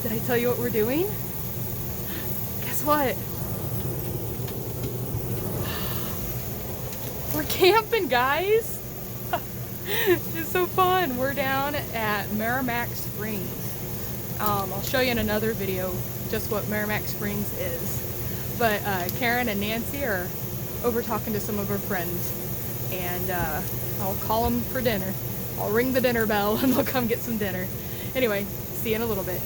Did I tell you what we're doing? Guess what? We're camping, guys. It's so fun. We're down at Maramec Springs. I'll show you in another video just what Maramec Springs is. But Karen and Nancy are over talking to some of her friends, and I'll call them for dinner. I'll ring the dinner bell and they'll come get some dinner. Anyway, see you in a little bit.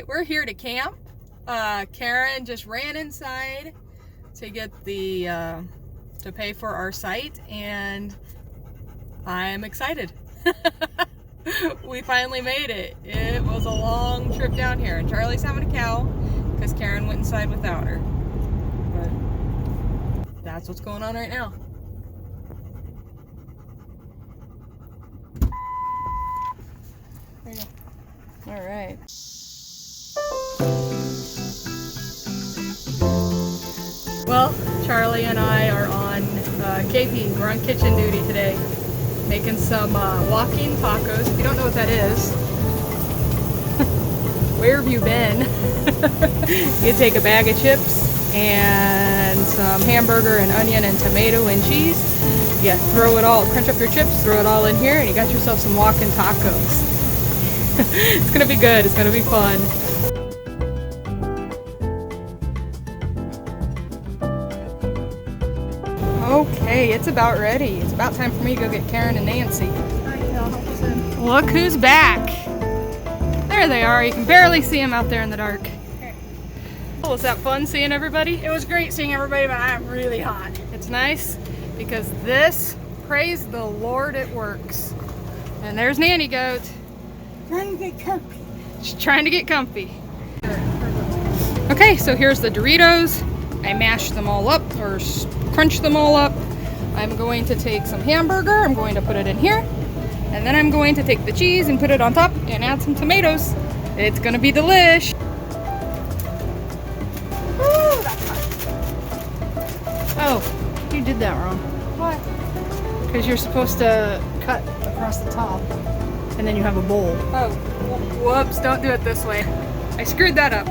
We're here to camp. Karen just ran inside to get the to pay for our site, and I'm excited. We finally made it. It was a long trip down here, and Charlie's having a cow because Karen went inside without her. But that's what's going on right now. There you go. All right. Well, Charlie and I are on KP. We're on kitchen duty today, making some walking tacos. If you don't know what that is, where have you been? You take a bag of chips and some hamburger and onion and tomato and cheese. You throw it all, crunch up your chips, throw it all in here, and you got yourself some walking tacos. It's gonna be good. It's gonna be fun. Okay, it's about ready. It's about time for me to go get Karen and Nancy. Look who's back. There they are. You can barely see them out there in the dark. Oh, was that fun seeing everybody? It was great seeing everybody, but I'm really hot. It's nice because this, praise the Lord, it works. And there's Nanny Goat. Trying to get comfy. She's trying to get comfy. Okay, so here's the Doritos. I mashed them all up, or crunch them all up. I'm going to take some hamburger, I'm going to put it in here, and then I'm going to take the cheese and put it on top and add some tomatoes. It's gonna be delish. Ooh, that's hot. Oh, you did that wrong. What? Because you're supposed to cut across the top, and then you have a bowl. Oh, whoops, don't do it this way. I screwed that up.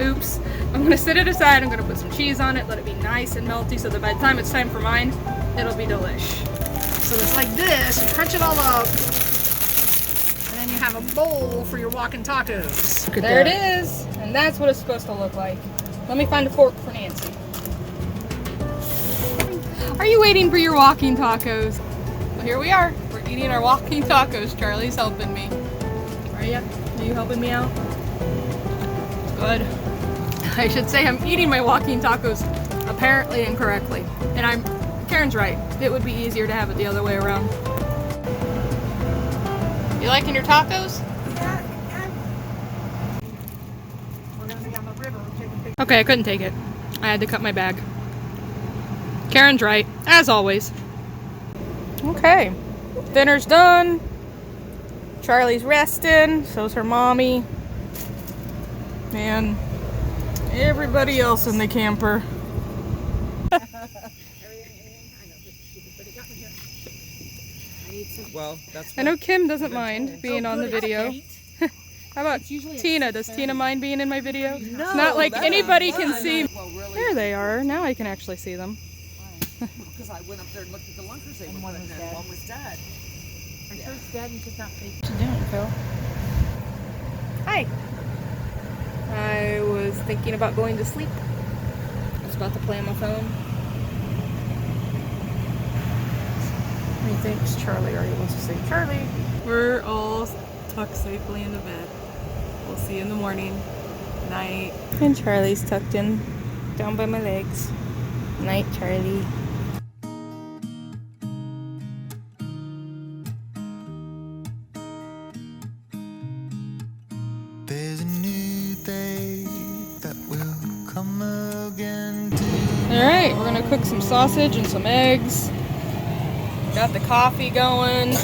Oops. I'm gonna set it aside, I'm gonna put some cheese on it, let it be nice and melty so that by the time it's time for mine, it'll be delish. So it's like this, you crunch it all up, and then you have a bowl for your walking tacos. There it is, and that's what it's supposed to look like. Let me find a fork for Nancy. Are you waiting for your walking tacos? Well, here we are. We're eating our walking tacos. Charlie's helping me. Are you? Are you helping me out? Good. I should say I'm eating my walking tacos apparently incorrectly. And Karen's right. It would be easier to have it the other way around. You liking your tacos? Yeah. We're gonna be on the river taking pictures. Okay, I couldn't take it. I had to cut my bag. Karen's right, as always. Okay, dinner's done. Charlie's resting, so's her mommy. And everybody else in the camper. Well, that's I know Kim doesn't mind being on the video. How about Tina? Does Tina mind being in my video? No, It's not like anybody can fun. see. Well, really, There they are. Now I can actually see them. because I went up there and looked at the lunkers they were putting in. One was dead. I'm sure it's dead and just not fake. What you doing, Phil? Hi. I was thinking about going to sleep. I was about to play on my phone. Methinks Charlie already wants to sleep. Charlie! We're all tucked safely into bed. We'll see you in the morning. Night. And Charlie's tucked in down by my legs. Night, Charlie. There's a new day that will come again. Alright, we're gonna cook some sausage and some eggs. Got the coffee going.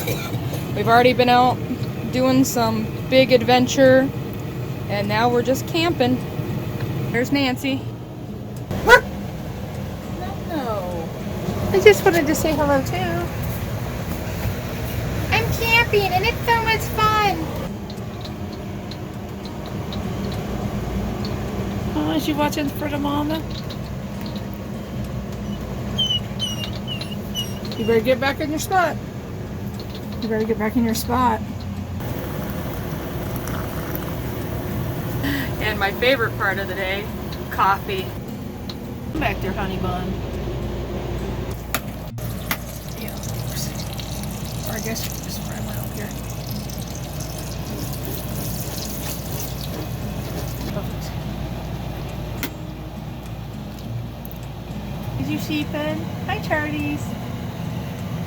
We've already been out doing some big adventure, and now we're just camping. There's Nancy. No. I just wanted to say hello too. I'm camping and it's so much fun. Oh, is she watching for the mama? You better get back in your spot. You better get back in your spot. And my favorite part of the day, coffee. Come back there, honey bun. Yeah, or I guess you can just fry one up here. Is you sheepin'? Hi, Charlies.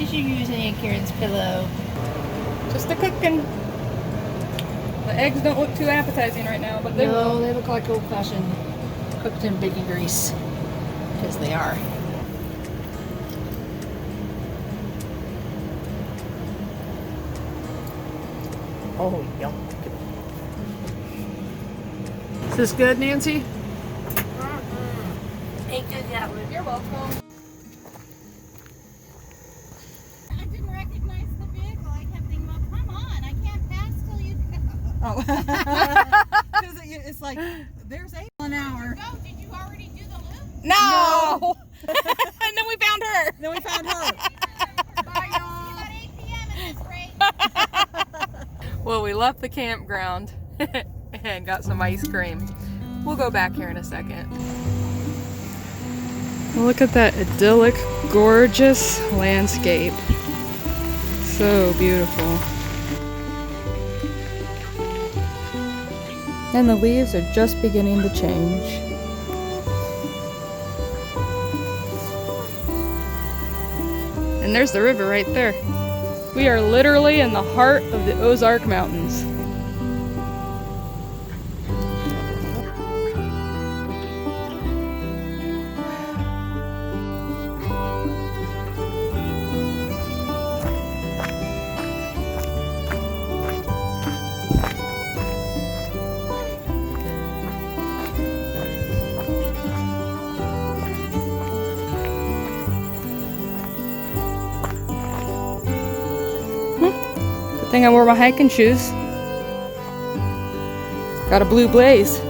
Is you using Aunt Karen's pillow? Just a cooking. The eggs don't look too appetizing right now, but they will. No, they look like old-fashioned cooked in bacon grease. Because they are. Oh, yum. Is this good, Nancy? Ain't good that one. You're welcome. I didn't recognize the vehicle. I kept thinking, well, come on, I can't pass till you go. Oh. Because it's like, there's 8 an hour. Go, did you already do the loop? No! And then we found her. Then we found her. Bye, y'all. About 8 p.m. at this rate. Well, we left the campground and got some ice cream. We'll go back here in a second. Look at that idyllic, gorgeous landscape. So beautiful. And the leaves are just beginning to change. And there's the river right there. We are literally in the heart of the Ozark Mountains. Good thing I wore my hiking shoes. Got a blue blaze.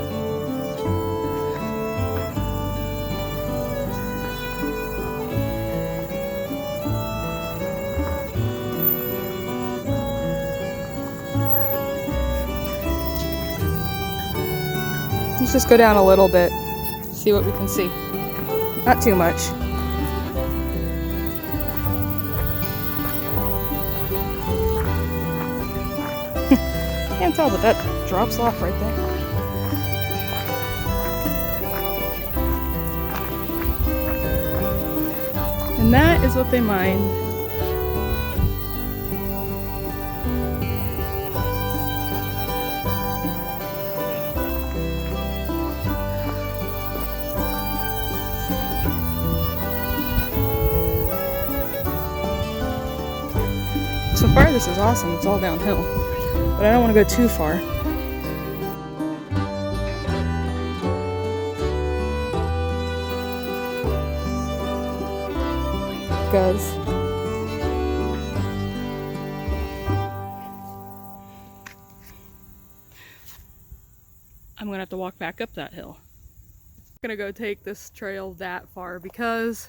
Let's just go down a little bit, see what we can see. Not too much. Can't tell, but that drops off right there. And that is what they mined. So far this is awesome, it's all downhill. But I don't want to go too far. Because I'm gonna have to walk back up that hill. I'm gonna go take this trail that far because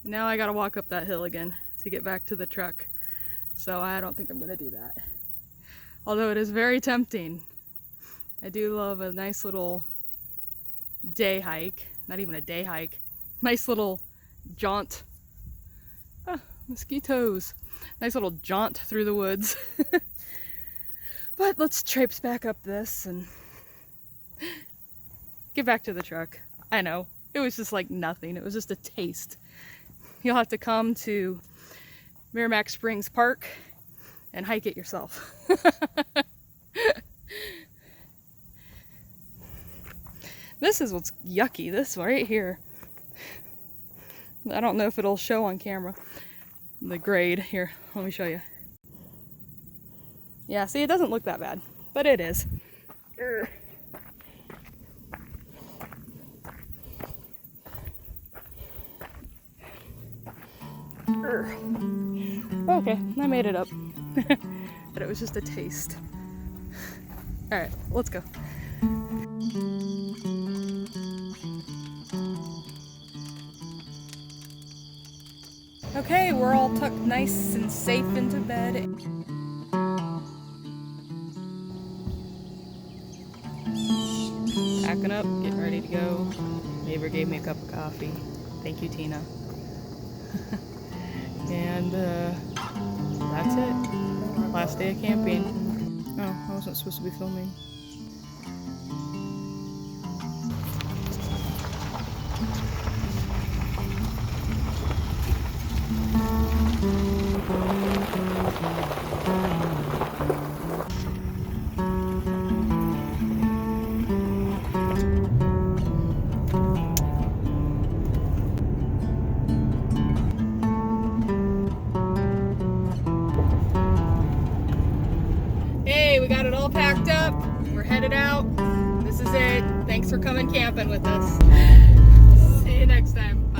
now I gotta walk up that hill again to get back to the truck. So I don't think I'm gonna do that. Although it is very tempting. I do love a nice little day hike. Not even a day hike. Nice little jaunt. Ah, mosquitoes. Nice little jaunt through the woods. But let's traipse back up this and get back to the truck. I know, it was just like nothing. It was just a taste. You'll have to come to Maramec Spring Park and hike it yourself. This is what's yucky, this right here. I don't know if it'll show on camera. The grade, here, let me show you. Yeah, see, it doesn't look that bad, but it is. Urgh. Okay, I made it up. But it was just a taste. Alright, let's go. Okay, we're all tucked nice and safe into bed. Packing up, getting ready to go. Neighbor gave me a cup of coffee. Thank you, Tina. And that's it. Last day of camping. Oh, I wasn't supposed to be filming. Hey, we got it all packed up. We're headed out. This is it. Thanks for coming camping with us. See you next time.